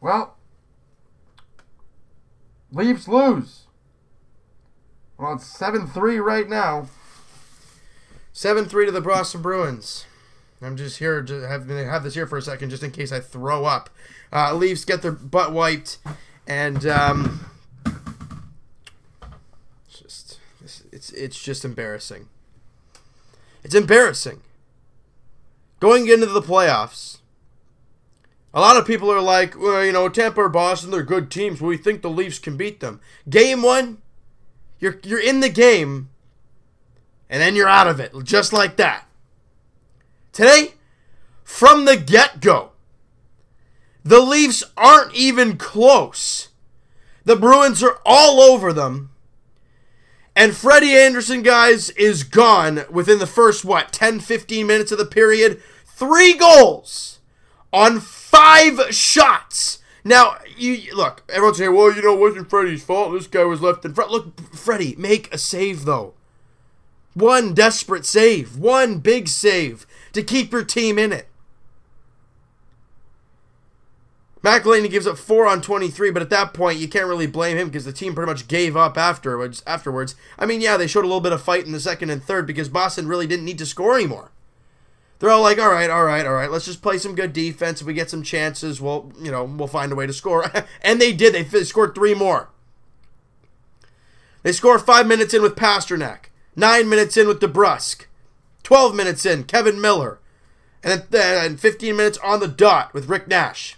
Well, Leafs lose. Well, it's 7-3 right now. 7-3 to the Boston Bruins. I'm just here to have this here for a second, just in case I throw up. Leafs get their butt wiped, and it's just embarrassing. It's embarrassing. Going into the playoffs, a lot of people are like, well, Tampa or Boston, they're good teams. We think the Leafs can beat them. Game one, you're in the game, and then you're out of it, just like that. Today, from the get-go, the Leafs aren't even close. The Bruins are all over them. And Freddie Anderson, guys, is gone within the first, 10, 15 minutes of the period. 3 goals on 5 shots. Now, look, everyone's saying, well, it wasn't Freddie's fault. This guy was left in front. Look, Freddie, make a save, though. One desperate save. One big save to keep your team in it. McElhinney gives up 4 on 23, but at that point, you can't really blame him because the team pretty much gave up afterwards. I mean, yeah, they showed a little bit of fight in the second and third because Boston really didn't need to score anymore. They're all like, all right, let's just play some good defense. If we get some chances, we'll find a way to score. And they did. They scored 3 more. They scored 5 minutes in with Pasternak, 9 minutes in with DeBrusk, 12 minutes in, Kevin Miller, and then 15 minutes on the dot with Rick Nash.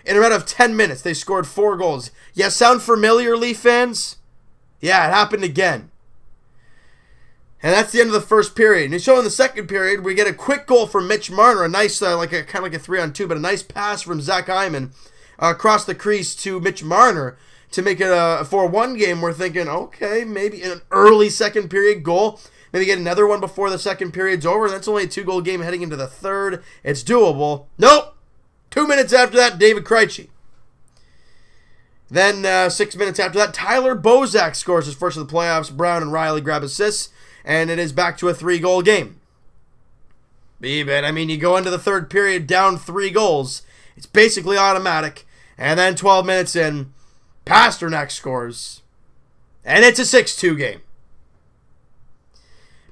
In a run of 10 minutes, they scored 4 goals. Yeah, sound familiar, Leaf fans? Yeah, it happened again. And that's the end of the first period. And so in the second period, we get a quick goal from Mitch Marner, a nice, kind of like a 3-on-2, but a nice pass from Zach Hyman across the crease to Mitch Marner to make it a 4-1 game. We're thinking, okay, maybe an early second period goal. Maybe get another one before the second period's over. That's only a 2-goal game heading into the third. It's doable. Nope. 2 minutes after that, David Krejci. Then 6 minutes after that, Tyler Bozak scores his first of the playoffs. Brown and Riley grab assists, and it is back to a 3-goal game. But I mean, you go into the third period down 3 goals. It's basically automatic. And then 12 minutes in, Pasternak scores. And it's a 6-2 game.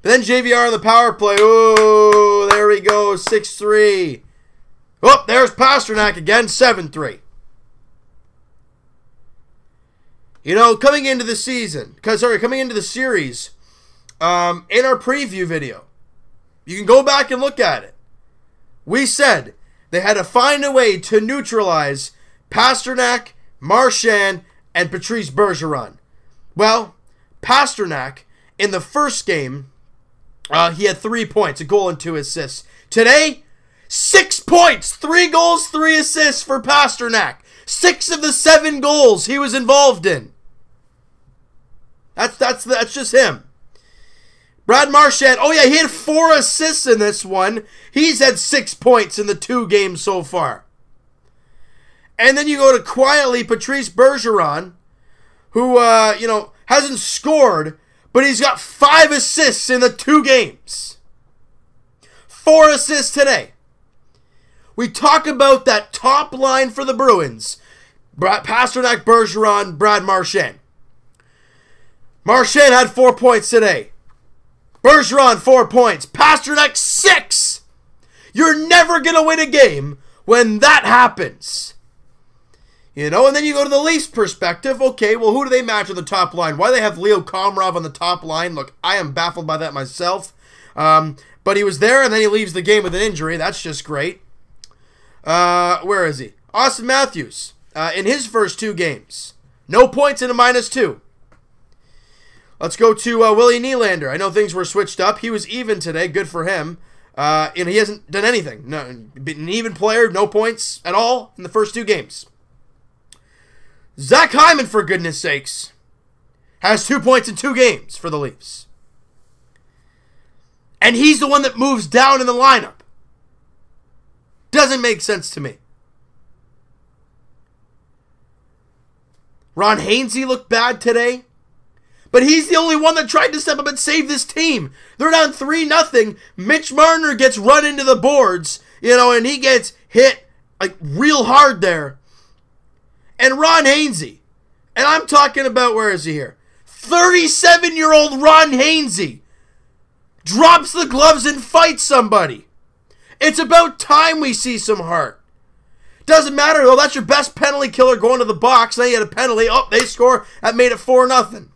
But then JVR on the power play. Oh, there we go, 6-3. Oh, there's Pasternak again, 7-3. Coming into the series, in our preview video, you can go back and look at it. We said they had to find a way to neutralize Pasternak, Marchand, and Patrice Bergeron. Well, Pasternak, in the first game, he had 3 points, a goal and 2 assists. Today, 6 points, 3 goals, 3 assists for Pasternak. 6 of the 7 goals he was involved in. That's just him. Brad Marchand, he had 4 assists in this one. He's had 6 points in the 2 games so far. And then you go to quietly Patrice Bergeron, who, hasn't scored, but he's got 5 assists in the 2 games. 4 assists today. We talk about that top line for the Bruins. Pasternak, Bergeron, Brad Marchand. Marchand had 4 points today. Bergeron, 4 points. Pasternak, 6. You're never going to win a game when that happens. And then you go to the Leafs perspective. Okay, well, who do they match on the top line? Why do they have Leo Komarov on the top line? Look, I am baffled by that myself. But he was there, and then he leaves the game with an injury. That's just great. Where is he? Austin Matthews. In his first 2 games. No points and a -2. Let's go to Willie Nylander. I know things were switched up. He was even today. Good for him. And he hasn't done anything. No, an even player. No points at all in the first 2 games. Zach Hyman, for goodness sakes, has 2 points in 2 games for the Leafs. And he's the one that moves down in the lineup. Doesn't make sense to me. Ron Hainsey looked bad today. But he's the only one that tried to step up and save this team. They're down 3-0. Mitch Marner gets run into the boards, and he gets hit like real hard there. And Ron Hainsey, and I'm talking about, where is he here? 37-year-old Ron Hainsey drops the gloves and fights somebody. It's about time we see some heart. Doesn't matter though, that's your best penalty killer going to the box. Now you had a penalty. Oh, they score. That made it 4-0.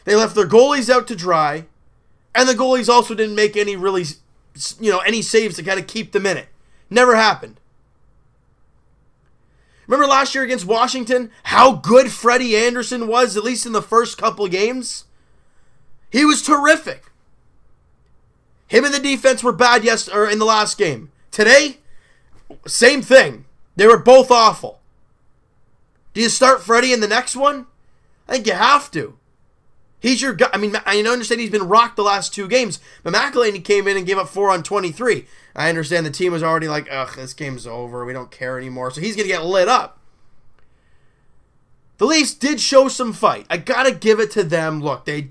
They left their goalies out to dry. And the goalies also didn't make any really, any saves to kind of keep them in it. Never happened. Remember last year against Washington, how good Freddie Anderson was, at least in the first couple games? He was terrific. Him and the defense were bad in the last game. Today, same thing. They were both awful. Do you start Freddie in the next one? I think you have to. He's your guy. I mean, I understand he's been rocked the last 2 games, but McElhinney came in and gave up 4 on 23. I understand the team was already like, ugh, this game's over. We don't care anymore. So he's going to get lit up. The Leafs did show some fight. I got to give it to them. Look, the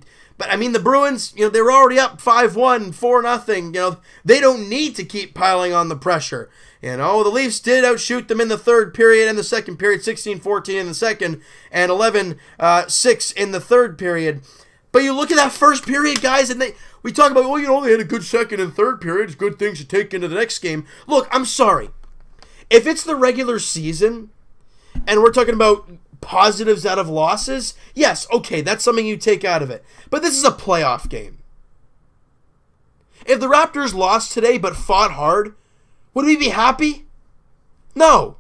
Bruins, they were already up 5-1, 4-0. They don't need to keep piling on the pressure. The Leafs did outshoot them in the third period and the second period, 16-14 in the second and 11-6 in the third period. But you look at that first period, guys, and we talk about, they had a good second and third period. It's good things to take into the next game. Look, I'm sorry. If it's the regular season and we're talking about positives out of losses, yes, okay, that's something you take out of it. But this is a playoff game. If the Raptors lost today but fought hard, would we be happy? No.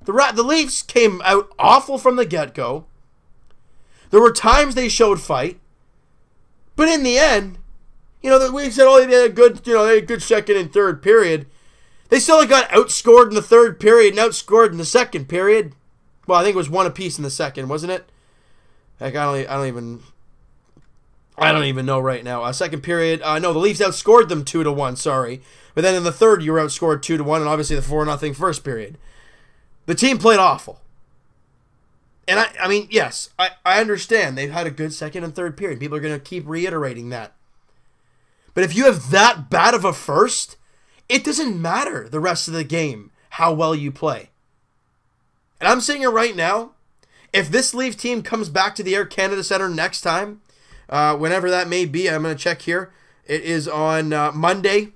The Leafs came out awful from the get-go. There were times they showed fight. But in the end, we said, they had a good second and third period. They still got outscored in the third period and outscored in the second period. Well, I think it was 1 apiece in the second, wasn't it? Heck, I don't even know right now. Second period, no, the Leafs outscored them 2-1, sorry. But then in the third, you were outscored 2-1, and obviously the 4-0 first period. The team played awful. And yes, I understand they've had a good second and third period. People are going to keep reiterating that. But if you have that bad of a first, it doesn't matter the rest of the game how well you play. And I'm saying it right now, if this Leaf team comes back to the Air Canada Centre next time, whenever that may be, I'm going to check here. It is on Monday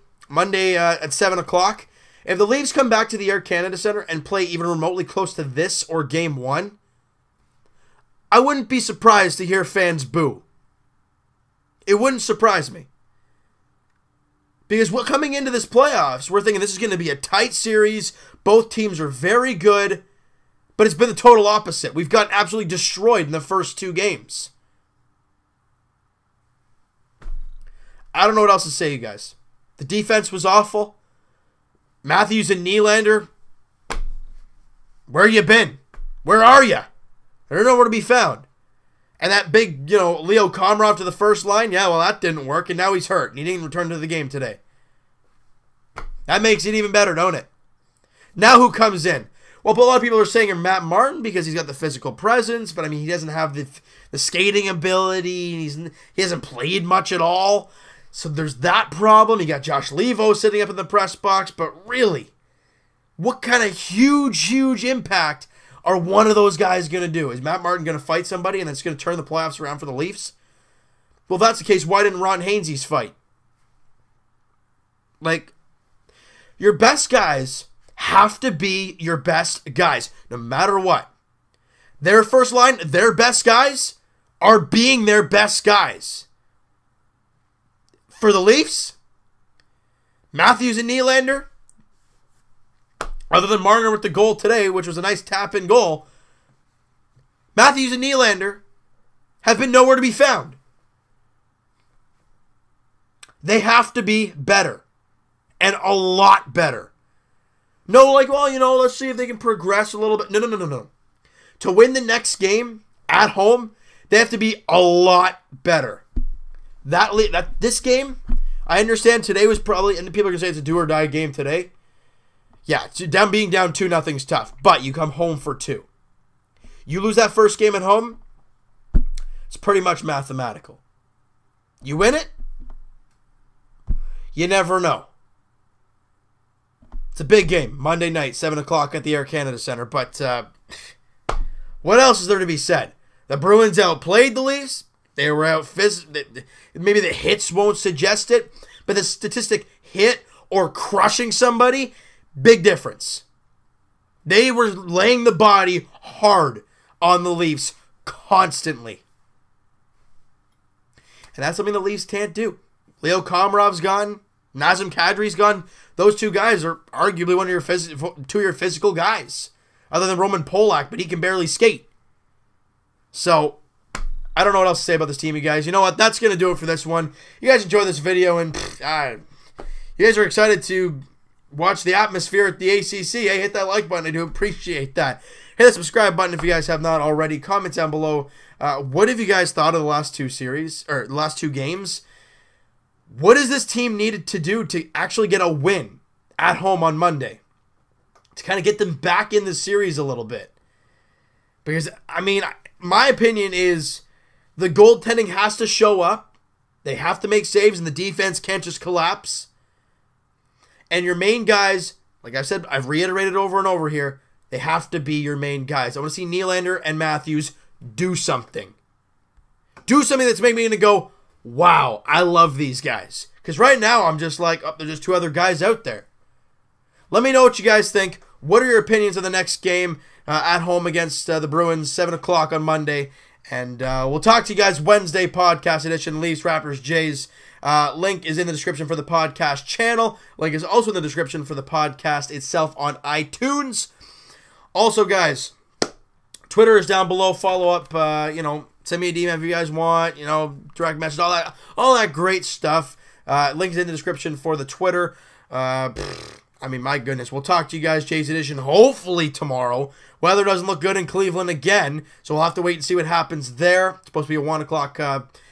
at 7 o'clock. If the Leafs come back to the Air Canada Centre and play even remotely close to this or Game 1, I wouldn't be surprised to hear fans boo. It wouldn't surprise me. Because coming into this playoffs, we're thinking this is going to be a tight series. Both teams are very good. But it's been the total opposite. We've gotten absolutely destroyed in the first 2 games. I don't know what else to say, you guys. The defense was awful. Matthews and Nylander, where you been? Where are you? They're nowhere to be found. And that big, Leo Komarov to the first line, yeah, well, that didn't work, and now he's hurt, and he didn't return to the game today. That makes it even better, don't it? Now who comes in? Well, a lot of people are saying Matt Martin because he's got the physical presence, but he doesn't have the skating ability, and he hasn't played much at all. So there's that problem. You got Josh Levo sitting up in the press box, but really, what kind of huge impact are one of those guys going to do? Is Matt Martin going to fight somebody and it's going to turn the playoffs around for the Leafs? Well, if that's the case, why didn't Ron Hainsey's fight? Your best guys have to be your best guys, no matter what. Their first line, their best guys, are being their best guys. For the Leafs, Matthews and Nylander, other than Marner with the goal today, which was a nice tap-in goal, Matthews and Nylander have been nowhere to be found. They have to be better. And a lot better. No, let's see if they can progress a little bit. No. To win the next game at home, they have to be a lot better. This game, I understand today was probably, and people are going to say it's a do-or-die game today. Yeah, being down 2-0 is tough, but you come home for 2. You lose that first game at home, it's pretty much mathematical. You win it, you never know. It's a big game. Monday night, 7 o'clock at the Air Canada Centre. But what else is there to be said? The Bruins outplayed the Leafs. They were out maybe the hits won't suggest it, but the statistic hit or crushing somebody, big difference. They were laying the body hard on the Leafs constantly. And that's something the Leafs can't do. Leo Komarov's gone. Nazem Kadri's gone. Those two guys are arguably two of your physical guys. Other than Roman Polak, but he can barely skate. So, I don't know what else to say about this team, you guys. You know what? That's going to do it for this one. You guys enjoy this video, and you guys are excited to watch the atmosphere at the ACC. Hey, hit that like button. I do appreciate that. Hit the subscribe button if you guys have not already. Comment down below. What have you guys thought of the last two games? What does this team needed to do to actually get a win at home on Monday? To kind of get them back in the series a little bit. Because, I mean, my opinion is the goaltending has to show up. They have to make saves, and the defense can't just collapse. And your main guys, like I've said, I've reiterated over and over here, they have to be your main guys. I want to see Nylander and Matthews do something. Do something that's making me going to go, wow, I love these guys. Because right now, I'm just like, oh, there's just two other guys out there. Let me know what you guys think. What are your opinions of the next game at home against the Bruins, 7 o'clock on Monday? And we'll talk to you guys Wednesday, podcast edition, Leafs, Raptors, Jays. Link is in the description for the podcast channel. Link is also in the description for the podcast itself on iTunes. Also, guys, Twitter is down below. Follow up, send me a DM if you guys want, direct message, all that great stuff. Link is in the description for the Twitter. My goodness. We'll talk to you guys, Jays Edition, hopefully tomorrow. Weather doesn't look good in Cleveland again, so we'll have to wait and see what happens there. It's supposed to be a 1 o'clock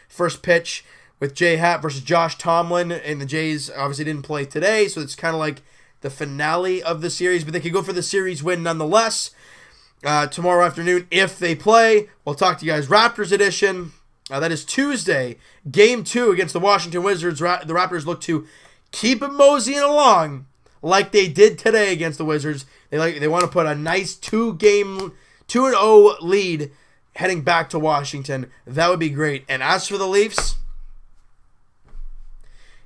first pitch with Jay Happ versus Josh Tomlin, and the Jays obviously didn't play today, so it's kind of like the finale of the series, but they could go for the series win nonetheless. Tomorrow afternoon, if they play, we'll talk to you guys Raptors Edition. That is Tuesday, Game 2 against the Washington Wizards. The Raptors look to keep it moseying along like they did today against the Wizards. They want to put a nice 2-0 lead heading back to Washington. That would be great. And as for the Leafs,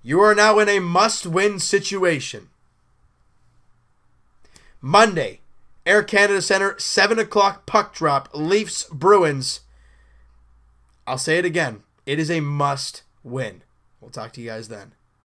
you are now in a must-win situation. Monday, Air Canada Centre, 7 o'clock puck drop, Leafs, Bruins. I'll say it again. It is a must-win. We'll talk to you guys then.